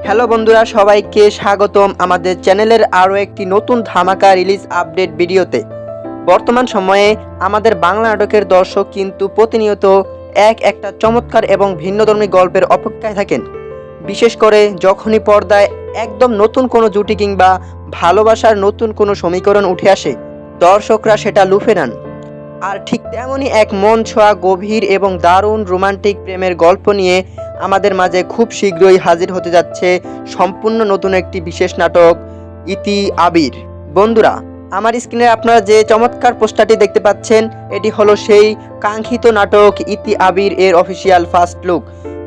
Hello বন্ধুরা, সবাইকে স্বাগতম আমাদের চ্যানেলের আরও একটি নতুন ধামাকা রিলিজ আপডেট ভিডিওতে। বর্তমান সময়ে আমাদের বাংলা নাটকের দর্শক কিন্তু প্রতিনিয়ত একটা চমৎকার এবং ভিন্নধর্মী গল্পের অপেক্ষায় থাকেন। বিশেষ করে যখনই পর্দায় একদম নতুন কোনো জুটি কিংবা ভালোবাসার নতুন কোনো সমীকরণ উঠে আসে, দর্শকরা সেটা লুফে নেন। আর ঠিক তেমনই এক মন ছোঁয়া গভীর এবং দারুণ রোমান্টিক প্রেমের গল্প নিয়ে আমাদের মাঝে খুব শীঘ্রই হাজির হতে যাচ্ছে সম্পূর্ণ নতুন একটি বিশেষ নাটক ইতি আবির। বন্ধুরা, আমার স্ক্রিনে আপনারা যে চমৎকার পোস্টারটি দেখতে পাচ্ছেন, এটি হলো সেই কাঙ্ক্ষিত নাটক ইতি আবির এর অফিসিয়াল ফার্স্ট লুক।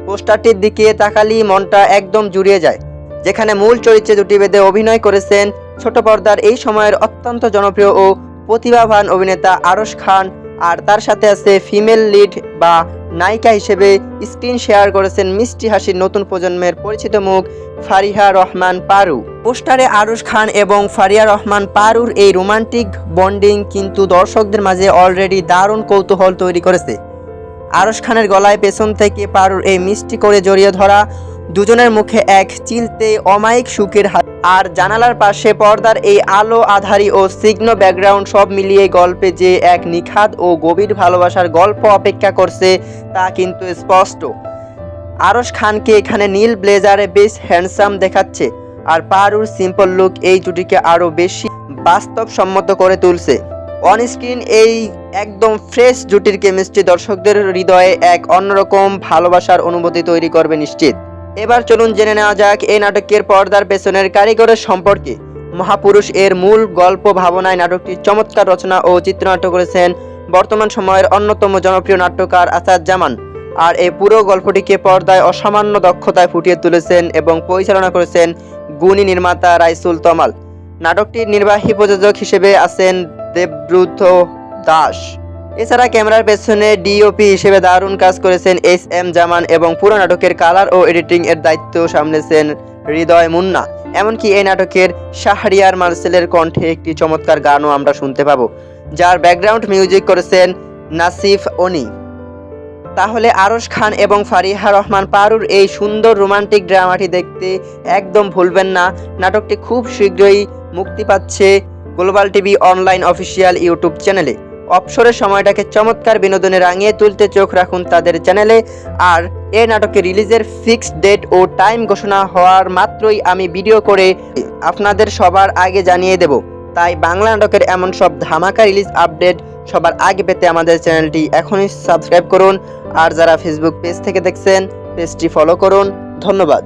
পোস্টারটির দিকে তাকালেই মনটা একদম জুড়িয়ে যায়, যেখানে মূল চরিত্রে জুটি বেঁধে অভিনয় করেছেন ছোট পর্দার এই সময়ের অত্যন্ত জনপ্রিয় ও প্রতিভাবান অভিনেতা আরশ খান, আর তার সাথে আছে ফিমেল লিড বা নায়িকা হিসেবে স্ক্রিন শেয়ার করেছেন মিষ্টি হাসির নতুন প্রজন্মের পরিচিত মুখ ফারিহা রহমান পারু। পোস্টারে আরশ খান এবং ফারিহা রহমান পারুর এই রোমান্টিক বন্ডিং কিন্তু দর্শকদের মাঝে অলরেডি দারুণ কৌতূহল তৈরি করেছে। আরশ খানের গলায় পেছন থেকে পারুর এই মিষ্টি করে জড়িয়ে ধরা, দুজনের মুখে এক চিলতে অমায়িক সুখের হাত, আর জানালার পাশে পর্দার এই আলো আধারি ও সিগ্ন ব্যাকগ্রাউন্ড সব মিলিয়ে গল্পে যে এক নিখাদ ও গভীর ভালোবাসার গল্প অপেক্ষা করছে তা কিন্তু স্পষ্ট। আরশ খানকে এখানে নীল ব্লেজারে বেশ হ্যান্ডসাম দেখাচ্ছে, আর পারুর সিম্পল লুক এই জুটিকে আরও বেশি বাস্তবসম্মত করে তুলছে। অন স্ক্রিন এই একদম ফ্রেশ জুটির কেমিস্ট্রি দর্শকদের হৃদয়ে এক অন্যরকম ভালোবাসার অনুভূতি তৈরি করবে নিশ্চিত। এবার চলুন জেনে নেওয়া যাক এই নাটকের পর্দার পেছনের কারিগরের সম্পর্কে। মহাপুরুষ এর মূল গল্প ভাবনায় নাটকটির চমৎকার রচনা ও চিত্রনাট্য করেছেন বর্তমান সময়ের অন্যতম জনপ্রিয় নাট্যকার আসাদুজ্জামান, আর এই পুরো গল্পটিকে পর্দায় অসামান্য দক্ষতায় ফুটিয়ে তুলেছেন এবং পরিচালনা করেছেন গুণী নির্মাতা রাইসুল তমাল। নাটকটির নির্বাহী প্রযোজক হিসেবে আছেন দেবব্রত দাস। এছাড়া ক্যামেরার পেছনে ডিওপি হিসেবে দারুণ কাজ করেছেন SM জামান এবং পুরো নাটকের কালার ও এডিটিং এর দায়িত্ব সামলেছেন হৃদয় মুন্না। এমনকি এই নাটকের শাহরিয়ার মার্সেলের কণ্ঠে একটি চমৎকার গানও আমরা শুনতে পাবো, যার ব্যাকগ্রাউন্ড মিউজিক করেছেন নাসিফ অনি। তাহলে আরশ খান এবং ফারিহা রহমান পারুর এই সুন্দর রোমান্টিক ড্রামাটি দেখতে একদম ভুলবেন না। নাটকটি খুব শীঘ্রই মুক্তি পাচ্ছে global TV online official YouTube চ্যানেলে। অবসরের সময়টাকে চমৎকার বিনোদনে রাঙিয়ে তুলতে চোখ রাখুন তাদের চ্যানেলে। আর এই নাটকের রিলিজের ফিক্সড ডেট ও টাইম ঘোষণা হওয়ার মাত্রই আমি ভিডিও করে আপনাদের সবার আগে জানিয়ে দেব। তাই বাংলা নাটকের এমন সব ধামাকা রিলিজ আপডেট সবার আগে পেতে আমাদের চ্যানেলটি এখনই সাবস্ক্রাইব করুন, আর যারা ফেসবুক পেজ থেকে দেখছেন পেজটি ফলো করুন। ধন্যবাদ।